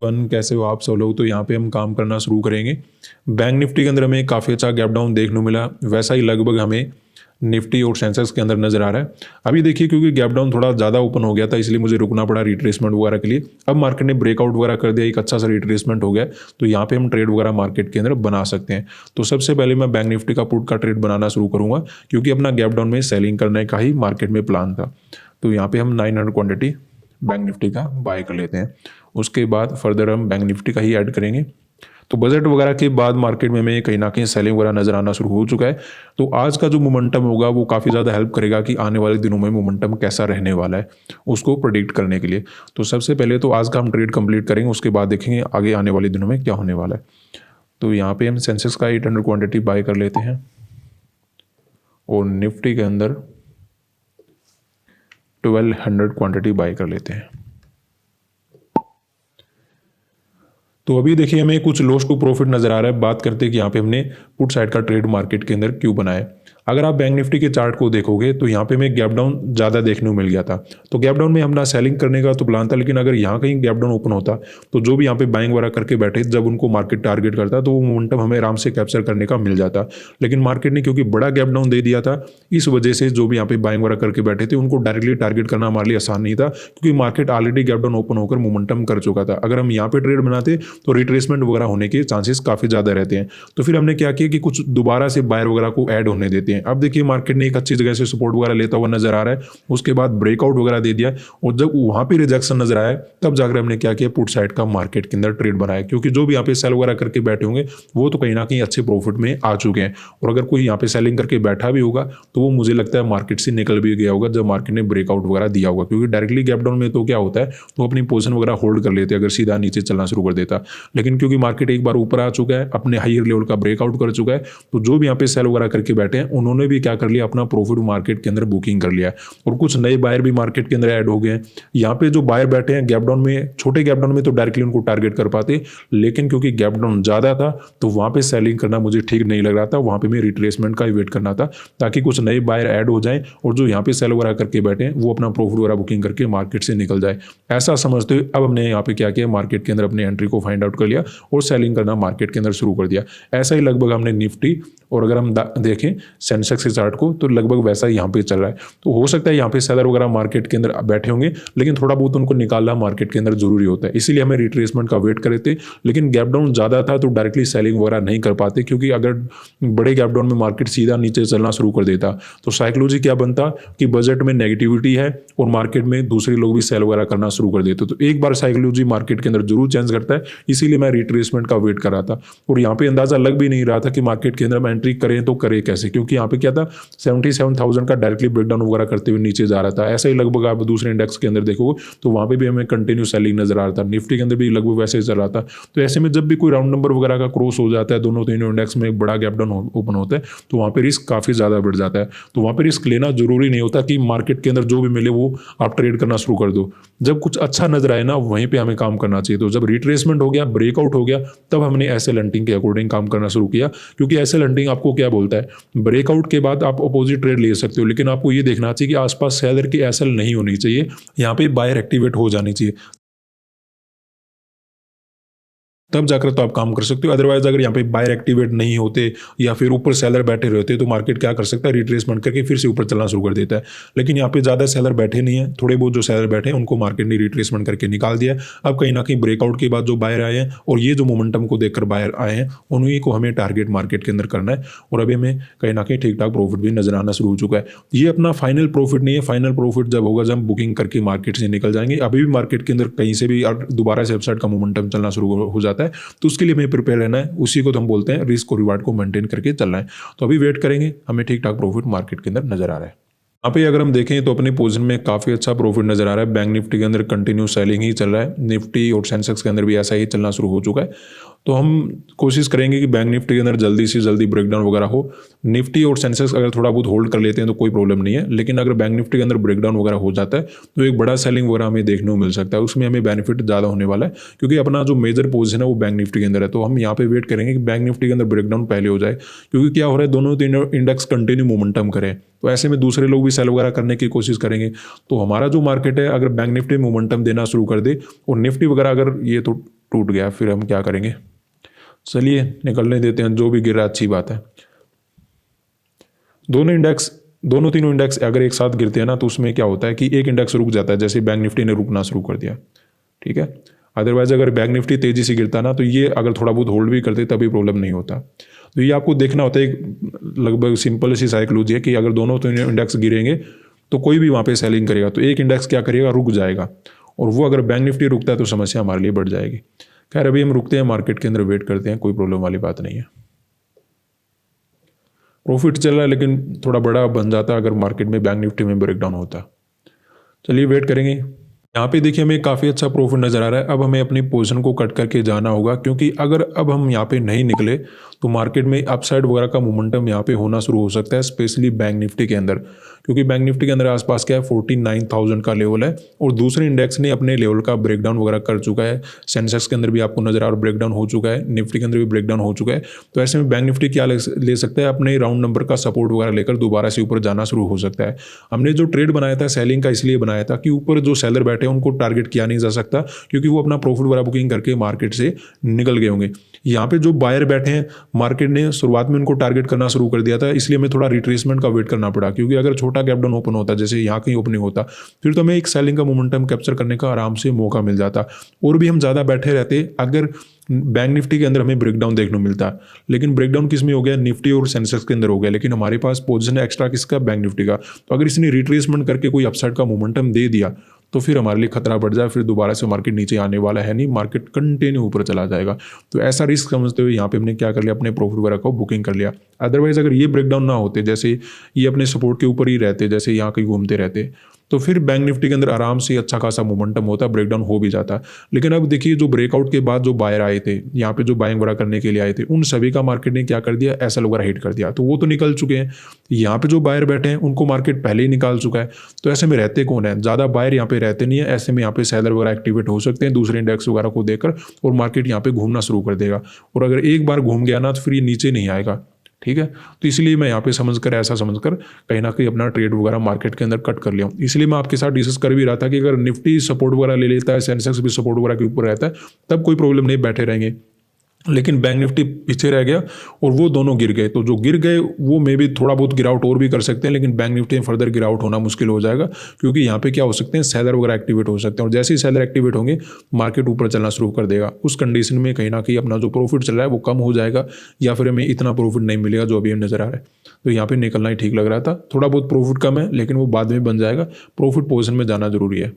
One कैसे हो आप सब लोग। तो यहाँ पे हम काम करना शुरू करेंगे। बैंक निफ्टी के अंदर हमें काफ़ी अच्छा गैप डाउन देखने को मिला, वैसा ही लगभग हमें निफ्टी और सेंसेक्स के अंदर नजर आ रहा है। अभी देखिए क्योंकि गैप डाउन थोड़ा ज़्यादा ओपन हो गया था, इसलिए मुझे रुकना पड़ा रिट्रेसमेंट वगैरह के लिए। अब मार्केट ने ब्रेकआउट वगैरह कर दिया, एक अच्छा सा रिट्रेसमेंट हो गया, तो यहाँ पे हम ट्रेड वगैरह मार्केट के अंदर बना सकते हैं। तो सबसे पहले मैं बैंक निफ्टी का पुट का ट्रेड बनाना शुरू करूँगा, क्योंकि अपना गैप डाउन में सेलिंग करने का ही मार्केट में प्लान था। तो यहाँ पे हम 900 क्वांटिटी बैंक निफ्टी का बाय कर लेते हैं। उसके बाद फर्दर हम बैंक निफ्टी का ही ऐड करेंगे। तो बजट वगैरह के बाद मार्केट में हमें कहीं ना कहीं सेलिंग वगैरह नजर आना शुरू हो चुका है। तो आज का जो मोमेंटम होगा वो काफ़ी ज़्यादा हेल्प करेगा कि आने वाले दिनों में मोमेंटम कैसा रहने वाला है उसको प्रेडिक्ट करने के लिए। तो सबसे पहले तो आज का हम ट्रेड कंप्लीट करेंगे, उसके बाद देखेंगे आगे आने वाले दिनों में क्या होने वाला है। तो यहाँ पे हम सेंसेक्स का 800 क्वांटिटी बाय कर लेते हैं और निफ्टी के अंदर 1200 क्वांटिटी बाय कर लेते हैं। तो अभी देखिए हमें कुछ लॉस टू प्रॉफिट नजर आ रहा है। बात करते हैं कि यहाँ पे हमने पुट साइड का ट्रेड मार्केट के अंदर क्यों बनाया। अगर आप बैंक निफ्टी के चार्ट को देखोगे तो यहाँ पे हमें गैप डाउन ज़्यादा देखने को मिल गया था। तो गैप डाउन में हमने सेलिंग करने का तो प्लान था, लेकिन अगर यहाँ कहीं गैप डाउन ओपन होता तो जो भी यहाँ पे बाइंग वगैरह करके बैठे, जब उनको मार्केट टारगेट करता तो वो मोमेंटम हमें आराम से कैप्चर करने का मिल जाता। लेकिन मार्केट ने क्योंकि बड़ा गैप डाउन दे दिया था, इस वजह से जो भी यहाँ पे बाइंग वगैरह करके बैठे थे उनको डायरेक्टली टारगेट करना हमारे लिए आसान नहीं था, क्योंकि market already gap down open होकर मोमेंटम कर चुका था। अगर हम यहाँ पे ट्रेड बनाते तो रिट्रेसमेंट वगैरह होने के चांसेस काफ़ी ज़्यादा रहते हैं। तो फिर हमने क्या किया कि कुछ दोबारा से बायर वगैरह को ऐड होने देते हैं। अब देखिए मार्केट ने एक अच्छी जगह से सपोर्ट वगैरह लेता हुआ नजर आ रहा है, उसके बाद ब्रेकआउट वगैरह दे दिया, और जब वहां पे रिजेक्शन नजर आया तब जाकर हमने क्या किया, पुट साइड का मार्केट के अंदर ट्रेड बनाया। क्योंकि जो भी यहाँ पे सेल वगैरह करके बैठे होंगे वो तो कहीं ना कहीं अच्छे प्रॉफिट में आ चुके हैं, और अगर कोई यहाँ पे सेलिंग करके बैठा भी होगा तो वो मुझे लगता है मार्केट से निकल भी गया होगा जब मार्केट ने ब्रेकआउट वगैरह दिया होगा। क्योंकि डायरेक्टली गैप डाउन में तो क्या होता है, तो अपनी पोजीशन वगैरह होल्ड कर लेते अगर सीधा नीचे चलना शुरू कर देता। लेकिन क्योंकि मार्केट एक बार ऊपर आ चुका है, अपने हायर लेवल का ब्रेकआउट कर चुका है, तो जो भी यहाँ पे सेल वगैरह करके बैठे हैं उन्होंने भी क्या कर लिया, अपना प्रॉफिट मार्केट के अंदर बुकिंग कर लिया, और कुछ नए बायर भी मार्केट के अंदर ऐड हो गए हैं। यहाँ पे जो बायर बैठे हैं गैप डाउन में, छोटे गैप डाउन में तो डायरेक्टली उनको टारगेट कर पाते, लेकिन क्योंकि गैप डाउन ज्यादा था तो वहां पे सेलिंग करना मुझे ठीक नहीं लग रहा था। वहां पे मैं रिट्रेसमेंट का ही वेट करना था, ताकि कुछ नए बायर ऐड हो जाएं और जो यहाँ पे सेल वगैरह करके बैठे हैं वो अपना प्रॉफिट वगैरह बुकिंग करके मार्केट से निकल जाए। ऐसा समझते हुए अब हमने यहाँ पे क्या किया, मार्केट के अंदर अपनी एंट्री को फाइंड आउट कर लिया और सेलिंग करना मार्केट के अंदर शुरू कर दिया। ऐसा ही लगभग हमने निफ्टी, और अगर हम देखें सेंसेक्स के चार्ट को तो लगभग वैसा ही यहाँ पे चल रहा है। तो हो सकता है यहाँ पे सेलर वगैरह मार्केट के अंदर बैठे होंगे, लेकिन थोड़ा बहुत उनको निकालना मार्केट के अंदर जरूरी होता है, इसीलिए हमें रिट्रेसमेंट का वेट करे थे। लेकिन गैप डाउन ज्यादा था तो डायरेक्टली सेलिंग वगैरह नहीं कर पाते, क्योंकि अगर बड़े गैप डाउन में मार्केट सीधा नीचे चलना शुरू कर देता तो साइकोलॉजी क्या बनता कि बजट में नेगेटिविटी है और मार्केट में दूसरे लोग भी सेल वगैरह करना शुरू कर देते। तो एक बार साइकोलॉजी मार्केट के अंदर जरूर चेंज करता है, इसीलिए मैं रिट्रेसमेंट का वेट कर रहा था। और यहाँ पे अंदाजा लग भी नहीं रहा था कि मार्केट के अंदर मैं एंट्री करें तो करे कैसे, क्योंकि यहाँ पे क्या था 77,000 का डायरेक्टली ब्रेकडाउन वगैरह करते हुए नीचे जा रहा था। ऐसा ही लगभग आप दूसरे इंडेक्स के अंदर देखोगे तो वहां पे भी हमें कंटिन्यू सेलिंग नजर आ रहा था, निफ्टी के अंदर भी लगभग वैसे ही चल रहा था। तो ऐसे में जब भी कोई राउंड नंबर वगैरह का क्रॉस हो जाता है, दोनों तीनों इंडेक्स में एक बड़ा गैप डाउन ओपन होता है, तो वहां पे रिस्क काफी ज्यादा बढ़ जाता है। तो वहां पे रिस्क लेना जरूरी नहीं होता कि मार्केट के अंदर जो भी मिले वो आप ट्रेड करना शुरू कर दो। जब कुछ अच्छा नजर आए ना वहीं पे हमें काम करना चाहिए। तो जब रिट्रेसमेंट हो गया, ब्रेकआउट हो गया, तब हमने एसएल हंटिंग के अकॉर्डिंग काम करना शुरू किया। क्योंकि एसएल हंटिंग आपको क्या बोलता है, ब्रेकआउट के बाद आप अपोजिट ट्रेड ले सकते हो, लेकिन आपको ये देखना चाहिए कि आसपास सेलर की एसएल नहीं होनी चाहिए, यहाँ पे बायर एक्टिवेट हो जानी चाहिए, तब जाकर तो आप काम कर सकते हो। अदरवाइज अगर यहाँ पे बायर एक्टिवेट नहीं होते या फिर ऊपर सेलर बैठे रहते तो मार्केट क्या कर सकता है, रिट्रेसमेंट करके फिर से ऊपर चलना शुरू कर देता है। लेकिन यहाँ पे ज़्यादा सेलर बैठे नहीं है, थोड़े बहुत जो सेलर बैठे हैं उनको मार्केट ने रिट्रेसमेंट करके निकाल दिया। अब कहीं ना कहीं ब्रेकआउट के बाद जो बायर आए हैं और ये जो मोमेंटम को देखकर बायर आए हैं, उन्हीं को हमें टारगेट मार्केट के अंदर करना है। और अभी हमें कहीं ना कहीं ठीक ठाक प्रॉफिट भी नजर आना शुरू हो चुका है। ये अपना फाइनल प्रॉफिट नहीं है, फाइनल प्रॉफिट जब होगा जब हम बुकिंग करके मार्केट से निकल जाएंगे। अभी भी मार्केट के अंदर कहीं से भी दोबारा से अपसाइड का मोमेंटम चलना शुरू हो जाता है, तो उसके लिए प्रिपेयर रहना है। उसी को तो हम बोलते हैं रिस्क और रिवार्ड को मेंटेन करके चलना है। तो अभी वेट करेंगे, हमें ठीक ठाक प्रॉफिट मार्केट के अंदर नजर आ रहा है। यहाँ पे अगर हम देखें तो अपनी पोजीशन में काफी अच्छा प्रॉफिट नजर आ रहा है। बैंक निफ्टी के अंदर कंटिन्यू सेलिंग ही चल रहा है, निफ्टी और सेंसेक्स के अंदर भी ऐसा ही चलना शुरू हो चुका है। तो हम कोशिश करेंगे कि बैंक निफ्टी के अंदर जल्दी से जल्दी ब्रेकडाउन वगैरह हो। निफ्टी और सेंसेक्स अगर थोड़ा बहुत होल्ड कर लेते हैं तो कोई प्रॉब्लम नहीं है, लेकिन अगर बैंक निफ्टी के अंदर ब्रेकडाउन वगैरह हो जाता है तो एक बड़ा सेलिंग वगैरह हमें देखने को मिल सकता है। उसमें हमें बेनिफिट ज़्यादा होने वाला है, क्योंकि अपना जो मेजर पोजीशन है वो बैंक निफ्टी के अंदर है। तो हम यहाँ पे वेट करेंगे कि बैंक निफ्टी के अंदर ब्रेकडाउन पहले हो जाए, क्योंकि क्या हो रहा है, दोनों तीनों इंडेक्स कंटिन्यू मोमेंटम करें, तो ऐसे में दूसरे लोग भी सेल वगैरह करने की कोशिश करेंगे। तो हमारा जो मार्केट है, अगर बैंक निफ्टी मोमेंटम देना शुरू कर दे और निफ्टी वगैरह अगर ये तो टूट गया, फिर हम क्या करेंगे, चलिए निकलने देते हैं, जो भी गिर रहा अच्छी बात है। दोनों तीनों इंडेक्स अगर एक साथ गिरते हैं ना तो उसमें क्या होता है कि एक इंडेक्स रुक जाता है, जैसे बैंक निफ्टी ने रुकना शुरू कर दिया, ठीक है। अदरवाइज अगर बैंक निफ्टी तेजी से गिरता ना तो ये अगर थोड़ा बहुत होल्ड भी करते तभी प्रॉब्लम नहीं होता। तो ये आपको देखना होता है, एक लगभग सिंपल सी साइकोलॉजी है कि अगर दोनों तीनों इंडेक्स गिरेंगे तो कोई भी वहाँ पे सेलिंग करेगा तो एक इंडेक्स क्या करेगा, रुक जाएगा, और वो अगर बैंक निफ्टी रुकता है तो समस्या हमारे लिए बढ़ जाएगी। खैर अभी हम रुकते हैं, मार्केट के अंदर वेट करते हैं, कोई प्रॉब्लम वाली बात नहीं है। प्रॉफिट चल रहा है लेकिन थोड़ा बड़ा बन जाता अगर मार्केट में बैंक निफ्टी में ब्रेकडाउन होता। चलिए वेट करेंगे। यहाँ पे देखिए हमें काफ़ी अच्छा प्रॉफिट नज़र आ रहा है। अब हमें अपनी पोजीशन को कट करके जाना होगा, क्योंकि अगर अब हम यहाँ पे नहीं निकले तो मार्केट में अपसाइड वगैरह का मोमेंटम यहाँ पे होना शुरू हो सकता है, स्पेशली बैंक निफ्टी के अंदर, क्योंकि बैंक निफ्टी के अंदर आसपास क्या है 49,000 का लेवल है, और दूसरे इंडेक्स ने अपने लेवल का ब्रेकडाउन वगैरह कर चुका है। सेंसेक्स के अंदर भी आपको नजर आ रहा है ब्रेकडाउन हो चुका है, निफ्टी के अंदर भी ब्रेकडाउन हो चुका है। तो ऐसे में बैंक निफ्टी क्या ले सकता है, अपने राउंड नंबर का सपोर्ट वगैरह लेकर दोबारा से ऊपर जाना शुरू हो सकता है। हमने जो ट्रेड बनाया था सेलिंग का इसलिए बनाया था कि ऊपर जो सेलर बैठे हैं उनको टारगेट किया नहीं जा सकता, क्योंकि वो अपना प्रॉफिट वगैरह बुकिंग करके मार्केट से निकल गए होंगे। यहाँ पे जो बायर बैठे हैं, मार्केट ने शुरुआत में उनको टारगेट करना शुरू कर दिया था, इसलिए हमें थोड़ा रिट्रेसमेंट का वेट करना पड़ा, क्योंकि अगर छोटा गैप डाउन ओपन होता जैसे यहाँ कहीं ओपनिंग होता फिर तो हमें एक सेलिंग का मोमेंटम कैप्चर करने का आराम से मौका मिल जाता, और भी हम ज़्यादा बैठे रहते अगर बैंक निफ्टी के अंदर हमें ब्रेकडाउन देखने को मिलता। लेकिन ब्रेकडाउन किस में हो गया, निफ्टी और सेंसेक्स के अंदर हो गया, लेकिन हमारे पास पोजीशन है एक्स्ट्रा किसका, बैंक निफ्टी का। तो अगर इसने रिट्रेसमेंट करके कोई अपसाइड का मोमेंटम दे दिया तो फिर हमारे लिए खतरा बढ़ जाए, फिर दोबारा से मार्केट नीचे आने वाला है नहीं, मार्केट कंटिन्यू ऊपर चला जाएगा। तो ऐसा रिस्क समझते हुए यहाँ पे हमने क्या कर लिया, अपने प्रॉफिट वगैरह को बुकिंग कर लिया। अदरवाइज अगर ये ब्रेकडाउन ना होते, जैसे ये अपने सपोर्ट के ऊपर ही रहते, जैसे यहाँ कहीं घूमते रहते, तो फिर बैंक निफ्टी के अंदर आराम से अच्छा खासा मोमेंटम होता, ब्रेकडाउन हो भी जाता। लेकिन अब देखिए जो ब्रेकआउट के बाद जो बायर आए थे यहाँ पे, जो बाइंग वगैरह करने के लिए आए थे, उन सभी का मार्केट ने क्या कर दिया, एसएल वगैरह हिट कर दिया, तो वो तो निकल चुके हैं। यहाँ पे जो बायर बैठे हैं उनको मार्केट पहले ही निकाल चुका है। तो ऐसे में रहते कौन है, ज़्यादा बायर यहाँ पे रहते नहीं है। ऐसे में यहाँ पे सेलर वगैरह एक्टिवेट हो सकते हैं दूसरे इंडेक्स वगैरह को देखकर, और मार्केट यहाँ पे घूमना शुरू कर देगा, और अगर एक बार घूम गया ना तो फिर ये नीचे नहीं आएगा, ठीक है। तो इसलिए मैं यहाँ पे ऐसा समझकर कहीं ना कहीं अपना ट्रेड वगैरह मार्केट के अंदर कट कर लिया हूँ। इसलिए मैं आपके साथ डिस्कस कर भी रहा था कि अगर निफ्टी सपोर्ट वगैरह ले लेता है, सेंसेक्स भी सपोर्ट वगैरह के ऊपर रहता है, तब कोई प्रॉब्लम नहीं, बैठे रहेंगे। लेकिन बैंक निफ्टी पीछे रह गया और वो दोनों गिर गए। तो जो गिर गए वो मे भी थोड़ा बहुत गिरावट और भी कर सकते हैं, लेकिन बैंक निफ्टी में फर्दर गिरावट होना मुश्किल हो जाएगा, क्योंकि यहाँ पे क्या हो सकते हैं, सेलर वगैरह एक्टिवेट हो सकते हैं, और जैसे ही सेलर एक्टिवेट होंगे मार्केट ऊपर चलना शुरू कर देगा। उस कंडीशन में कहीं ना कहीं अपना जो प्रॉफिट चल रहा है वो कम हो जाएगा, या फिर हमें इतना प्रॉफिट नहीं मिलेगा जो अभी हमें नजर आ रहा है। तो यहाँ पे निकलना ही ठीक लग रहा था। थोड़ा बहुत प्रॉफिट कम है लेकिन वो बाद में बन जाएगा, प्रॉफिट पोजिशन में जाना जरूरी है।